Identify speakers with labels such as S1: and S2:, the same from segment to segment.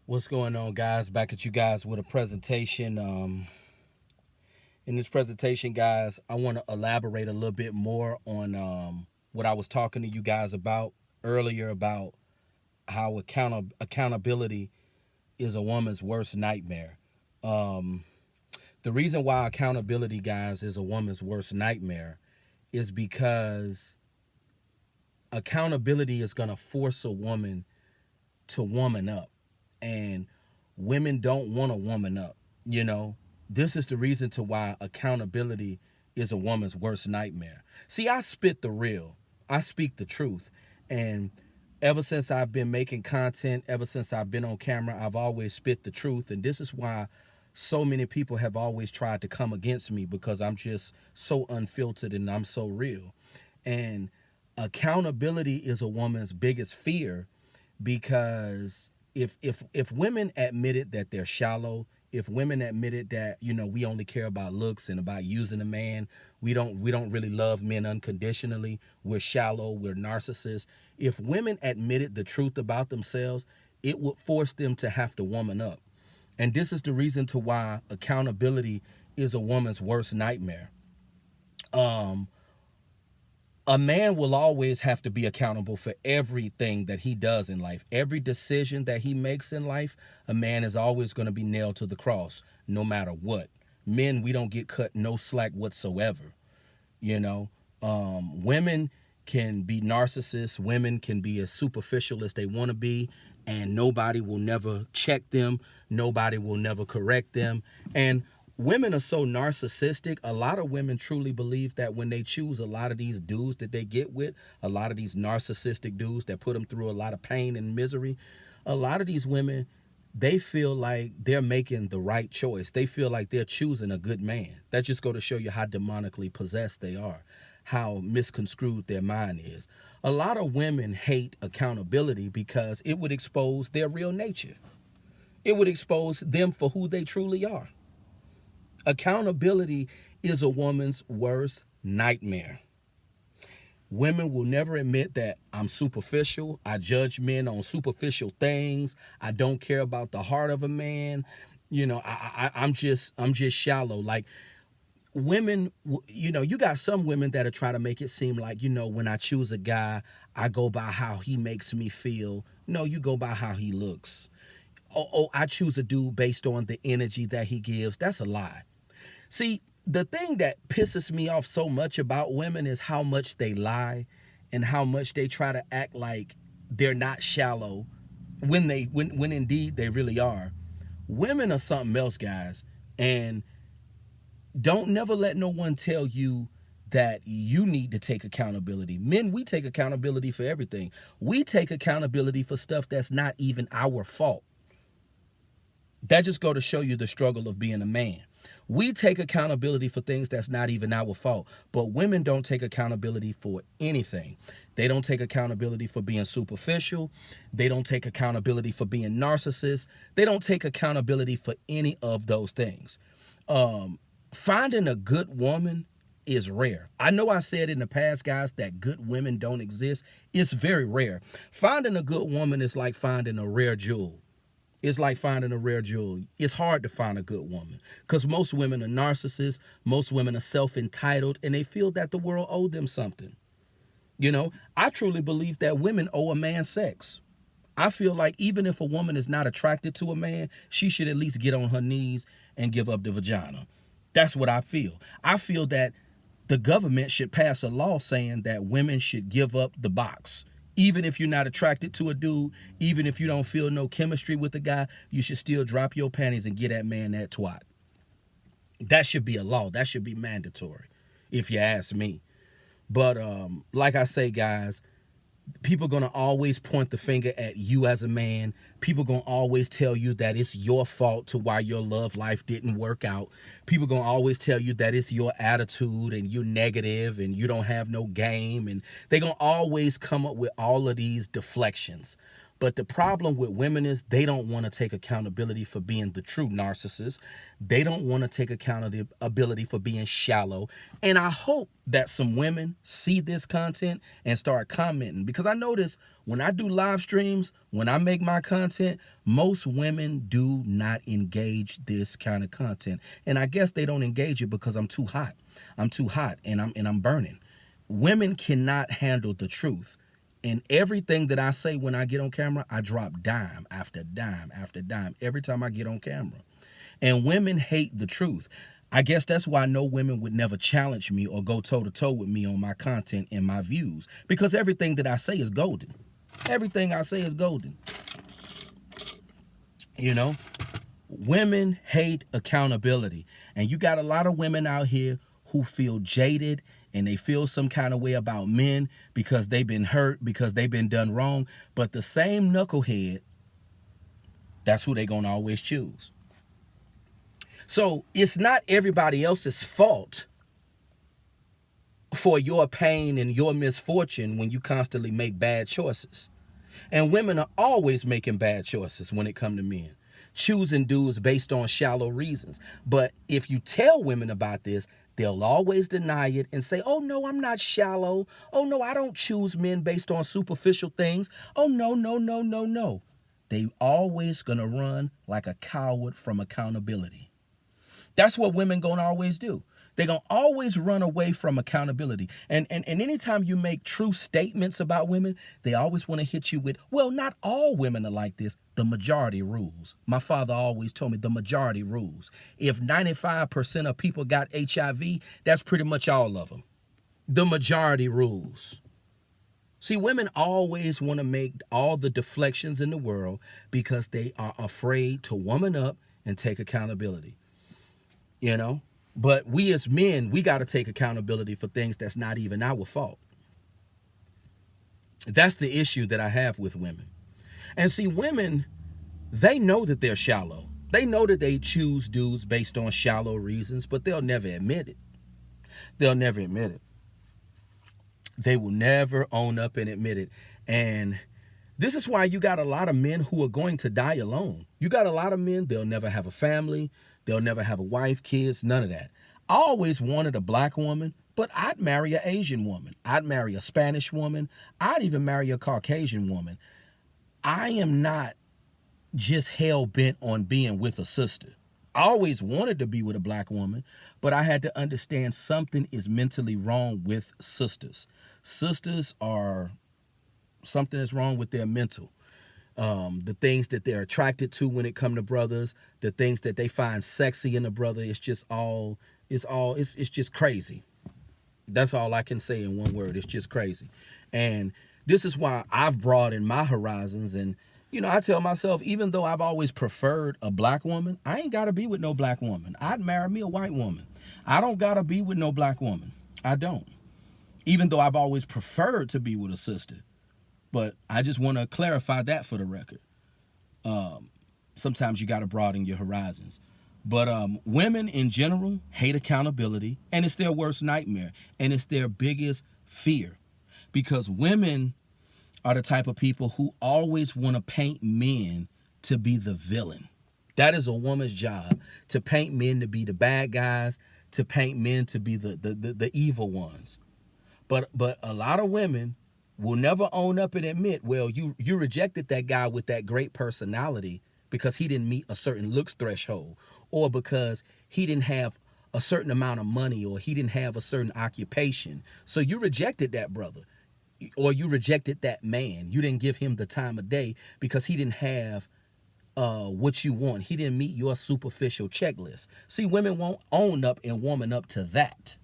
S1: What's going on, guys? Back at you guys with a presentation. In this presentation, guys, I want to elaborate a little bit more on what I was talking to you guys about earlier about how accountability is a woman's worst nightmare. Um, the reason why accountability, guys, is a woman's worst nightmare is because accountability is going to force a woman to woman up. And women don't want to woman up, you know. This is the reason to why accountability is a woman's worst nightmare. See, I spit the real. I speak the truth. And ever since I've been making content, ever since I've been on camera, I've always spit the truth. And this is why so many people have always tried to come against me, because I'm just so unfiltered and I'm so real. And accountability is a woman's biggest fear, because if women admitted that they're shallow, if women admitted that, we only care about looks and about using a man, we don't really love men unconditionally, we're shallow, we're narcissists. If women admitted the truth about themselves, it would force them to have to woman up. And this is the reason to why accountability is a woman's worst nightmare. A man will always have to be accountable for everything that he does in life. Every decision that he makes in life, a man is always going to be nailed to the cross, no matter what. Men, we don't get cut no slack whatsoever. Women can be narcissists. Women can be as superficial as they want to be, and nobody will never check them. Nobody will never correct them. And women are so narcissistic. A lot of women truly believe that when they choose a lot of these dudes that they get with, a lot of these narcissistic dudes that put them through a lot of pain and misery, a lot of these women, they feel like they're making the right choice. They feel like they're choosing a good man. That just go to show you how demonically possessed they are, how misconstrued their mind is. A lot of women hate accountability because it would expose their real nature. It would expose them for who they truly are. Accountability is a woman's worst nightmare. Women will never admit that I'm superficial. I judge men on superficial things. I don't care about the heart of a man. I'm just shallow. Like, women, you got some women that'll try to make it seem like, when I choose a guy, I go by how he makes me feel. No, you go by how he looks. I choose a dude based on the energy that he gives. That's a lie. See, the thing that pisses me off so much about women is how much they lie and how much they try to act like they're not shallow when indeed they really are. Women are something else, guys. And don't never let no one tell you that you need to take accountability. Men, we take accountability for everything. We take accountability for stuff that's not even our fault. That just go to show you the struggle of being a man. We take accountability for things that's not even our fault. But women don't take accountability for anything. They don't take accountability for being superficial. They don't take accountability for being narcissists. They don't take accountability for any of those things. Finding a good woman is rare. I know I said in the past, guys, that good women don't exist. It's very rare. Finding a good woman is like finding a rare jewel. It's like finding a rare jewel. It's hard to find a good woman because most women are narcissists. Most women are self-entitled, and they feel that the world owed them something. I truly believe that women owe a man sex. I feel like even if a woman is not attracted to a man, she should at least get on her knees and give up the vagina. That's what I feel. I feel that the government should pass a law saying that women should give up the box. Even if you're not attracted to a dude, even if you don't feel no chemistry with the guy, you should still drop your panties and get that man that twat. That should be a law. That should be mandatory, if you ask me. But like I say, guys, people are going to always point the finger at you as a man. People are going to always tell you that it's your fault to why your love life didn't work out. People are going to always tell you that it's your attitude and you're negative and you don't have no game. And they're going to always come up with all of these deflections. But the problem with women is they don't want to take accountability for being the true narcissist. They don't want to take accountability for being shallow. And I hope that some women see this content and start commenting, because I notice when I do live streams, when I make my content, most women do not engage this kind of content. And I guess they don't engage it because I'm too hot. I'm too hot and I'm burning. Women cannot handle the truth. And everything that I say when I get on camera, I drop dime after dime after dime every time I get on camera. And women hate the truth. I guess that's why no women would never challenge me or go toe-to-toe with me on my content and my views, because everything that I say is golden. Everything I say is golden. You know, women hate accountability. And you got a lot of women out here who feel jaded and they feel some kind of way about men because they've been hurt, because they've been done wrong. But the same knucklehead, that's who they're going to always choose. So it's not everybody else's fault for your pain and your misfortune when you constantly make bad choices. And women are always making bad choices when it comes to men, choosing dudes based on shallow reasons. But if you tell women about this, they'll always deny it and say, oh, no, I'm not shallow. Oh, no, I don't choose men based on superficial things. Oh, no, no, no, no, no. They always gonna run like a coward from accountability. That's what women gonna always do. They're gonna always run away from accountability. And anytime you make true statements about women, they always want to hit you with, well, not all women are like this. The majority rules. My father always told me the majority rules. If 95% of people got HIV, that's pretty much all of them. The majority rules. See, women always want to make all the deflections in the world because they are afraid to woman up and take accountability. You know? But we as men, we got to take accountability for things that's not even our fault. That's the issue that I have with women. And see, women, they know that they're shallow. They know that they choose dudes based on shallow reasons, but they'll never admit it. They'll never admit it. They will never own up and admit it. And this is why you got a lot of men who are going to die alone. You got a lot of men, they'll never have a family. They'll never have a wife, kids, none of that. I always wanted a black woman, but I'd marry an Asian woman. I'd marry a Spanish woman. I'd even marry a Caucasian woman. I am not just hell-bent on being with a sister. I always wanted to be with a black woman, but I had to understand something is mentally wrong with sisters. Sisters are, something is wrong with their mental. The things that they're attracted to when it comes to brothers, the things that they find sexy in a brother, it's just crazy. That's all I can say in one word. It's just crazy. And this is why I've broadened my horizons. And, you know, I tell myself, even though I've always preferred a black woman, I ain't got to be with no black woman. I'd marry me a white woman. I don't got to be with no black woman. I don't. Even though I've always preferred to be with a sister. But I just want to clarify that for the record. Sometimes you got to broaden your horizons. But women in general hate accountability, and it's their worst nightmare, and it's their biggest fear. Because women are the type of people who always want to paint men to be the villain. That is a woman's job, to paint men to be the bad guys, to paint men to be the evil ones. But a lot of women will never own up and admit, well, you rejected that guy with that great personality because he didn't meet a certain looks threshold, or because he didn't have a certain amount of money, or he didn't have a certain occupation. So you rejected that brother, or you rejected that man. You didn't give him the time of day because he didn't have what you want. He didn't meet your superficial checklist. See, women won't own up and woman up to that.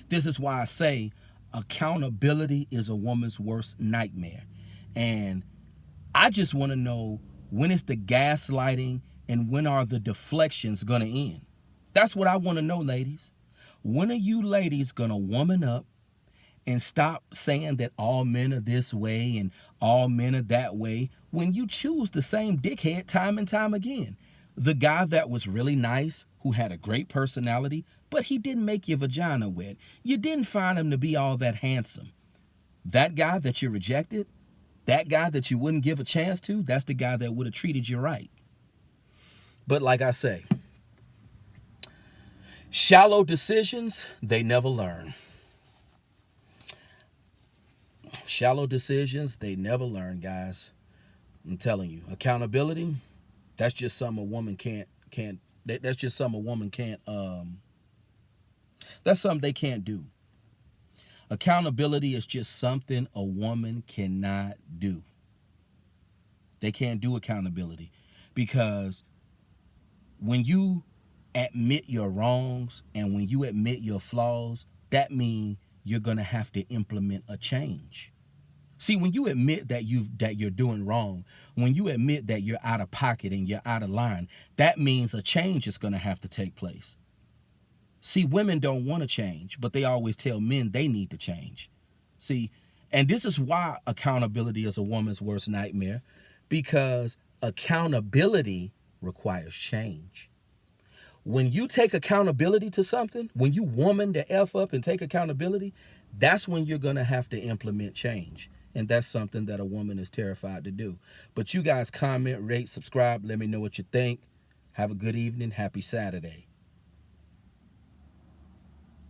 S1: This is why I say accountability is a woman's worst nightmare. And I just want to know, when is the gaslighting and when are the deflections going to end? That's what I want to know, ladies. When are you ladies going to woman up and stop saying that all men are this way and all men are that way, when you choose the same dickhead time and time again? The guy that was really nice, who had a great personality, but he didn't make your vagina wet. You didn't find him to be all that handsome. That guy that you rejected, That guy that you wouldn't give a chance to, that's the guy that would have treated you right. But like I say, shallow decisions, they never learn. Shallow decisions, they never learn, guys. I'm telling you. Accountability, that's just something a woman can't that's just something a woman can't that's something they can't do. Accountability is just something a woman cannot do. They can't do accountability because when you admit your wrongs and when you admit your flaws, that means you're going to have to implement a change. See, when you admit that you're doing wrong, when you admit that you're out of pocket and you're out of line, that means a change is going to have to take place. See, women don't want to change, but they always tell men they need to change. See, and this is why accountability is a woman's worst nightmare, because accountability requires change. When you take accountability to something, when you woman the F up and take accountability, that's when you're going to have to implement change. And that's something that a woman is terrified to do. But you guys comment, rate, subscribe. Let me know what you think. Have a good evening. Happy Saturday.